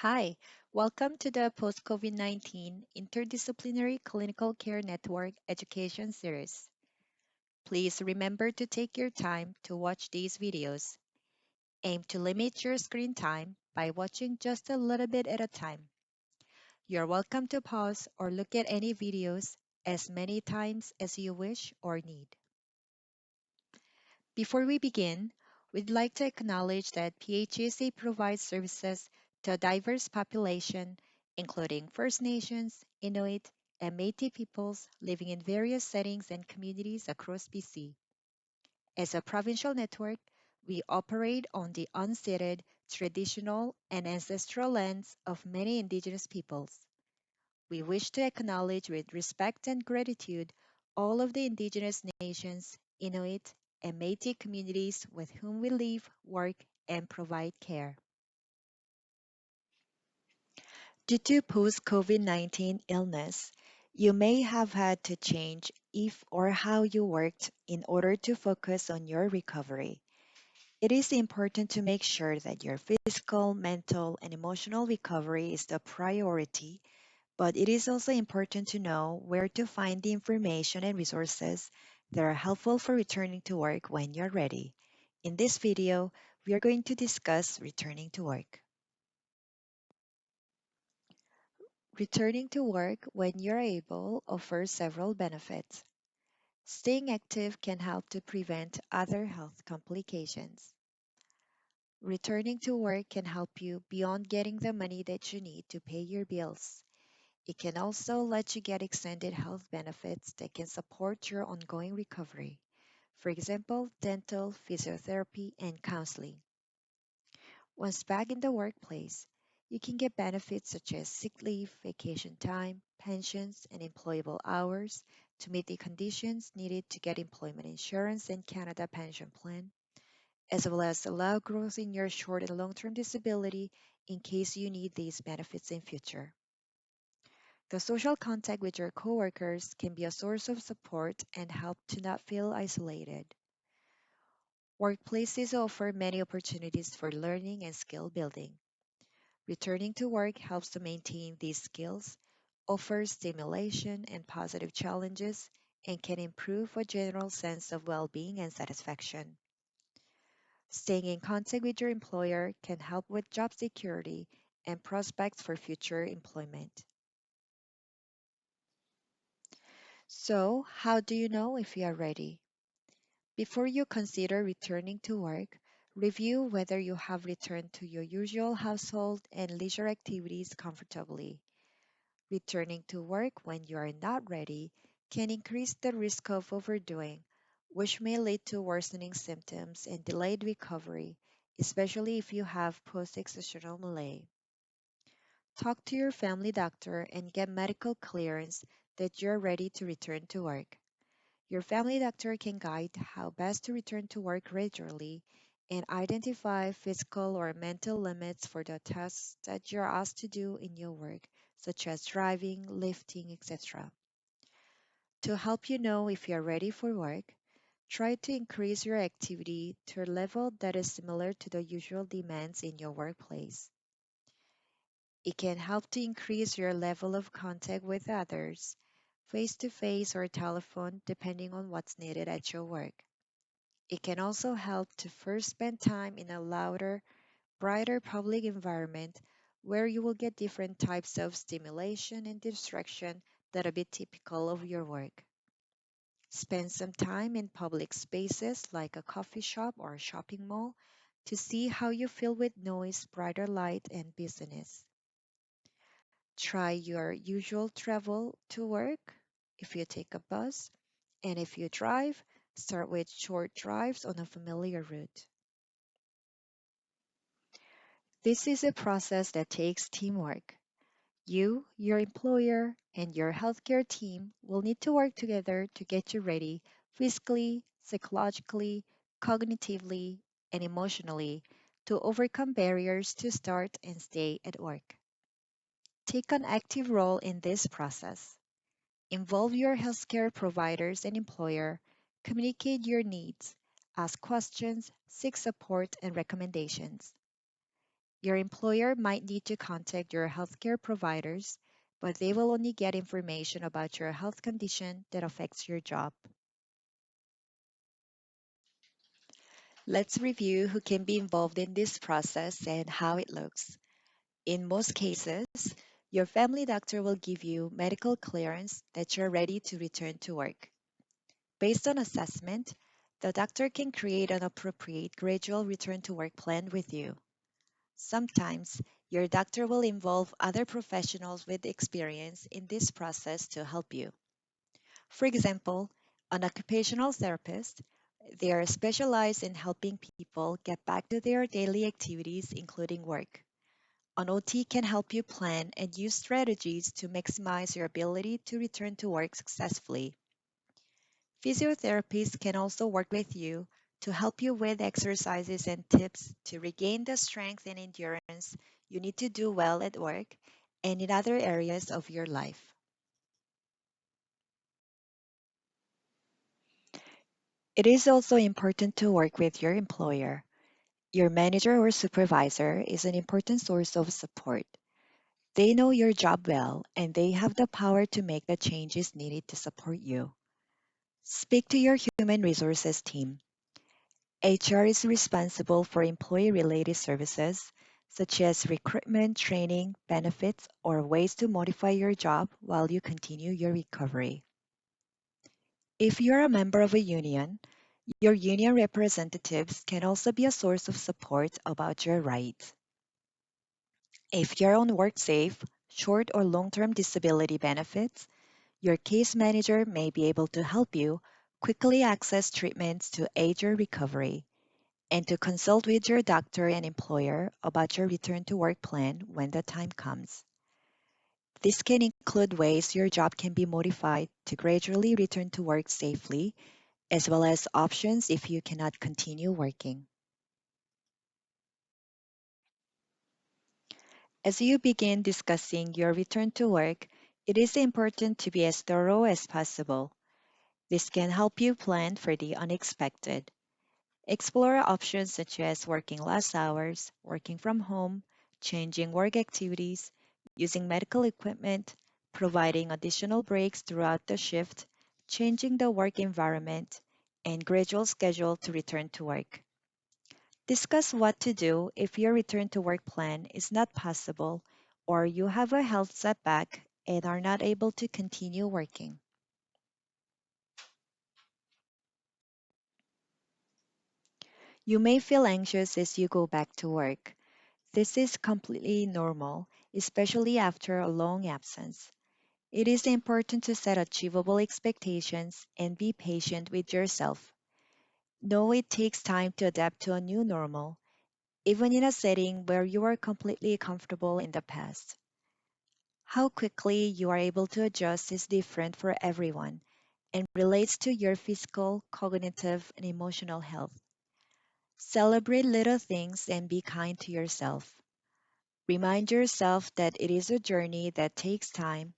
Hi, welcome to the Post COVID-19 Interdisciplinary Clinical Care Network Education Series. Please remember to take your time to watch these videos. Aim to limit your screen time by watching just a little bit at a time. You're welcome to pause or look at any videos as many times as you wish or need. Before we begin, we'd like to acknowledge that PHAC provides services to a diverse population, including First Nations, Inuit, and Métis peoples living in various settings and communities across BC. As a provincial network, we operate on the unceded, traditional, and ancestral lands of many Indigenous peoples. We wish to acknowledge with respect and gratitude all of the Indigenous nations, Inuit, and Métis communities with whom we live, work, and provide care. Due to post COVID-19 illness, you may have had to change if or how you worked in order to focus on your recovery. It is important to make sure that your physical, mental, and emotional recovery is the priority. But it is also important to know where to find the information and resources that are helpful for returning to work when you're ready. In this video, we are going to discuss returning to work. Returning to work when you're able offers several benefits. Staying active can help to prevent other health complications. Returning to work can help you beyond getting the money that you need to pay your bills. It can also let you get extended health benefits that can support your ongoing recovery. For example, dental, physiotherapy, and counseling. Once back in the workplace, you can get benefits such as sick leave, vacation time, pensions, and employable hours to meet the conditions needed to get employment insurance and Canada Pension Plan, as well as allow growth in your short and long-term disability in case you need these benefits in future. The social contact with your coworkers can be a source of support and help to not feel isolated. Workplaces offer many opportunities for learning and skill building. Returning to work helps to maintain these skills, offers stimulation and positive challenges, and can improve a general sense of well being and satisfaction. Staying in contact with your employer can help with job security and prospects for future employment. So, how do you know if you are ready? Before you consider returning to work, review whether you have returned to your usual household and leisure activities comfortably. Returning to work when you are not ready can increase the risk of overdoing, which may lead to worsening symptoms and delayed recovery, especially if you have post-exertional malaise. Talk to your family doctor and get medical clearance that you're ready to return to work. Your family doctor can guide how best to return to work regularly and identify physical or mental limits for the tasks that you're asked to do in your work, such as driving, lifting, etc. To help you know if you're ready for work, try to increase your activity to a level that is similar to the usual demands in your workplace. It can help to increase your level of contact with others, face to face or telephone, depending on what's needed at your work. It can also help to first spend time in a louder, brighter public environment where you will get different types of stimulation and distraction that are a bit typical of your work. Spend some time in public spaces like a coffee shop or a shopping mall to see how you feel with noise, brighter light, and busyness. Try your usual travel to work if you take a bus, and if you drive, start with short drives on a familiar route. This is a process that takes teamwork. You, your employer, and your healthcare team will need to work together to get you ready physically, psychologically, cognitively, and emotionally to overcome barriers to start and stay at work. Take an active role in this process. Involve your healthcare providers and employer, communicate your needs, ask questions, seek support and recommendations. Your employer might need to contact your healthcare providers, but they will only get information about your health condition that affects your job. Let's review who can be involved in this process and how it looks. In most cases, your family doctor will give you medical clearance that you're ready to return to work. Based on assessment, the doctor can create an appropriate gradual return to work plan with you. Sometimes, your doctor will involve other professionals with experience in this process to help you. For example, an occupational therapist, they are specialized in helping people get back to their daily activities, including work. An OT can help you plan and use strategies to maximize your ability to return to work successfully. Physiotherapists can also work with you to help you with exercises and tips to regain the strength and endurance you need to do well at work and in other areas of your life. It is also important to work with your employer. Your manager or supervisor is an important source of support. They know your job well and they have the power to make the changes needed to support you. Speak to your human resources team. HR is responsible for employee related services such as recruitment, training, benefits, or ways to modify your job while you continue your recovery. If you're a member of a union, your union representatives can also be a source of support about your rights. If you're on WorkSafe, short or long term disability benefits, your case manager may be able to help you quickly access treatments to aid your recovery and to consult with your doctor and employer about your return to work plan when the time comes. This can include ways your job can be modified to gradually return to work safely, as well as options if you cannot continue working. As you begin discussing your return to work, it is important to be as thorough as possible. This can help you plan for the unexpected. Explore options such as working less hours, working from home, changing work activities, using medical equipment, providing additional breaks throughout the shift, changing the work environment, and gradual schedule to return to work. Discuss what to do if your return to work plan is not possible or you have a health setback and are not able to continue working. You may feel anxious as you go back to work. This is completely normal, especially after a long absence. It is important to set achievable expectations and be patient with yourself. Know it takes time to adapt to a new normal, even in a setting where you were completely comfortable in the past. How quickly you are able to adjust is different for everyone and relates to your physical, cognitive, and emotional health. Celebrate little things and be kind to yourself. Remind yourself that it is a journey that takes time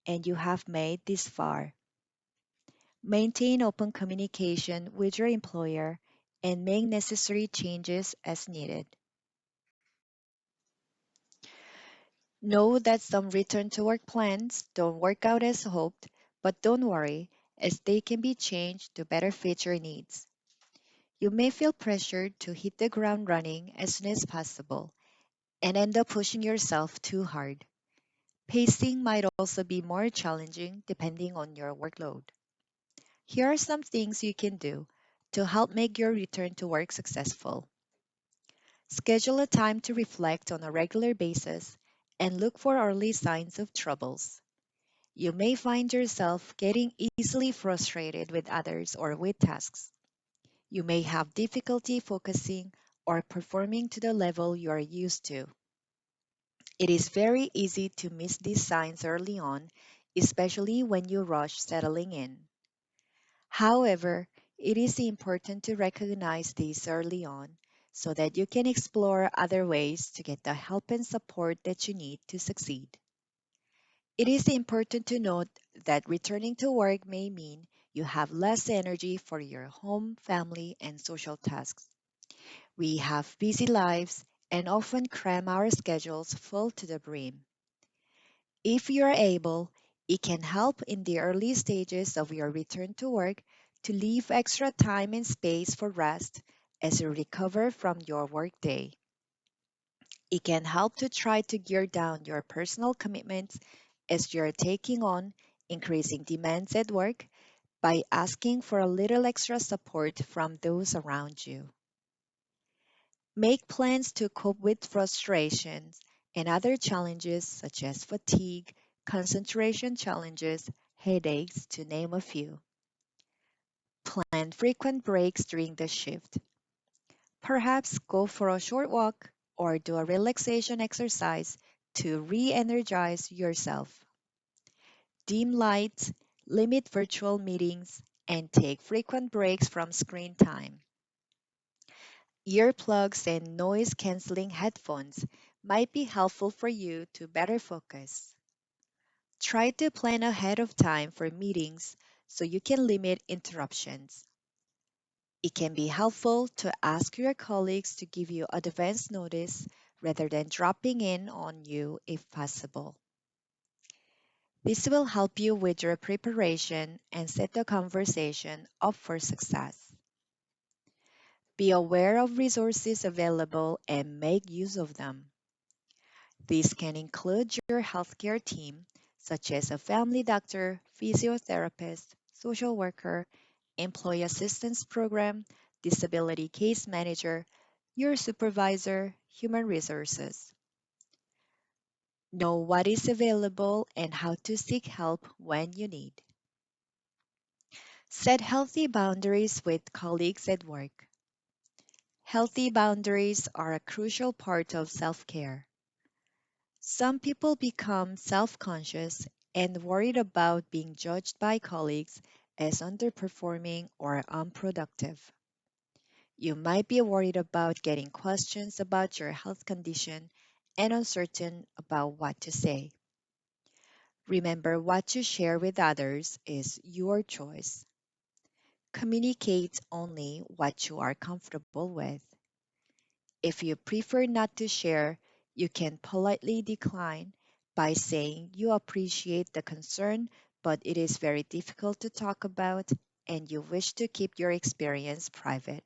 and you have made this far. Maintain open communication with your employer and make necessary changes as needed. Know that some return to work plans don't work out as hoped, but don't worry, as they can be changed to better fit your needs. You may feel pressured to hit the ground running as soon as possible and end up pushing yourself too hard. Pacing might also be more challenging depending on your workload. Here are some things you can do to help make your return to work successful. Schedule a time to reflect on a regular basis and look for early signs of troubles. You may find yourself getting easily frustrated with others or with tasks. You may have difficulty focusing or performing to the level you are used to. It is very easy to miss these signs early on, especially when you rush settling in. However, it is important to recognize these early on so that you can explore other ways to get the help and support that you need to succeed. It is important to note that returning to work may mean you have less energy for your home, family, and social tasks. We have busy lives, and often cram our schedules full to the brim. If you're able, it can help in the early stages of your return to work to leave extra time and space for rest as you recover from your workday. It can help to try to gear down your personal commitments as you're taking on increasing demands at work by asking for a little extra support from those around you. Make plans to cope with frustrations and other challenges such as fatigue, concentration challenges, headaches, to name a few. Plan frequent breaks during the shift. Perhaps go for a short walk or do a relaxation exercise to re energize yourself. Dim lights, limit virtual meetings, and take frequent breaks from screen time. Earplugs and noise canceling headphones might be helpful for you to better focus. Try to plan ahead of time for meetings so you can limit interruptions. It can be helpful to ask your colleagues to give you advance notice rather than dropping in on you if possible. This will help you with your preparation and set the conversation up for success. Be aware of resources available and make use of them. These can include your healthcare team, such as a family doctor, physiotherapist, social worker, employee assistance program, disability case manager, your supervisor, human resources. Know what is available and how to seek help when you need. Set healthy boundaries with colleagues at work. Healthy boundaries are a crucial part of self care. Some people become self conscious and worried about being judged by colleagues as underperforming or unproductive. You might be worried about getting questions about your health condition and uncertain about what to say. Remember, what you share with others is your choice. Communicate only what you are comfortable with. If you prefer not to share, you can politely decline by saying you appreciate the concern, but it is very difficult to talk about and you wish to keep your experience private.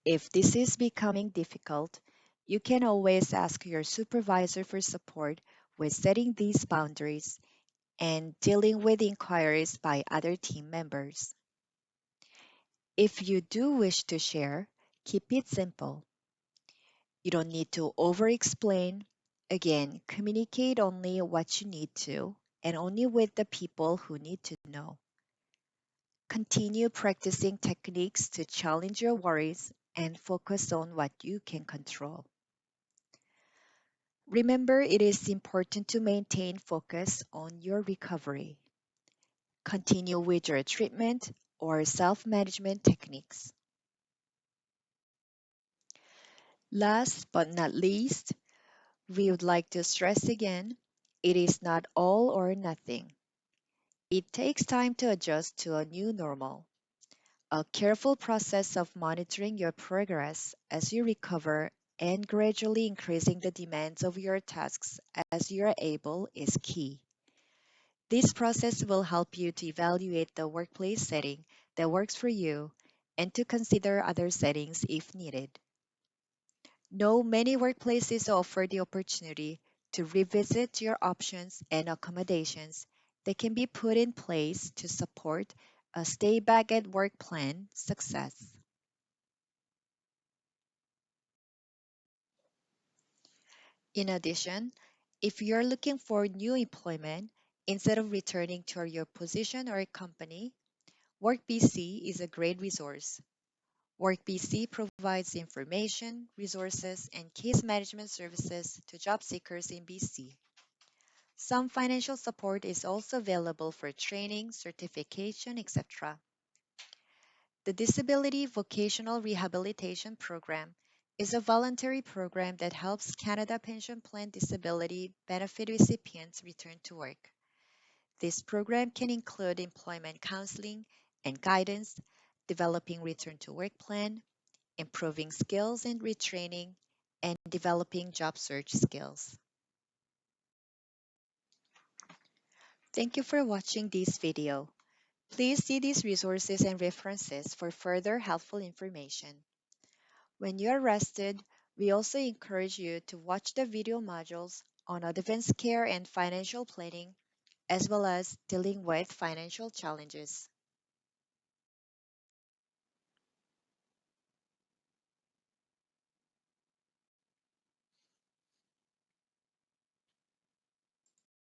If this is becoming difficult, you can always ask your supervisor for support with setting these boundaries and dealing with inquiries by other team members. If you do wish to share, keep it simple. You don't need to over explain. Again, communicate only what you need to and only with the people who need to know. Continue practicing techniques to challenge your worries and focus on what you can control. Remember, it is important to maintain focus on your recovery. Continue with your treatment or self management techniques. Last but not least, we would like to stress again it is not all or nothing. It takes time to adjust to a new normal. A careful process of monitoring your progress as you recover and gradually increasing the demands of your tasks as you are able is key. This process will help you to evaluate the workplace setting that works for you and to consider other settings if needed. Know many workplaces offer the opportunity to revisit your options and accommodations that can be put in place to support a stay back at work plan success. In addition, if you're looking for new employment, instead of returning to your position or a company, WorkBC is a great resource. WorkBC provides information, resources, and case management services to job seekers in BC. Some financial support is also available for training, certification, etc. The Disability Vocational Rehabilitation Program is a voluntary program that helps Canada Pension Plan disability benefit recipients return to work. This program can include employment counseling and guidance, developing return to work plan, improving skills and retraining, and developing job search skills. Thank you for watching this video. Please see these resources and references for further helpful information. When you are rested, we also encourage you to watch the video modules on advanced care and financial planning, as well as dealing with financial challenges.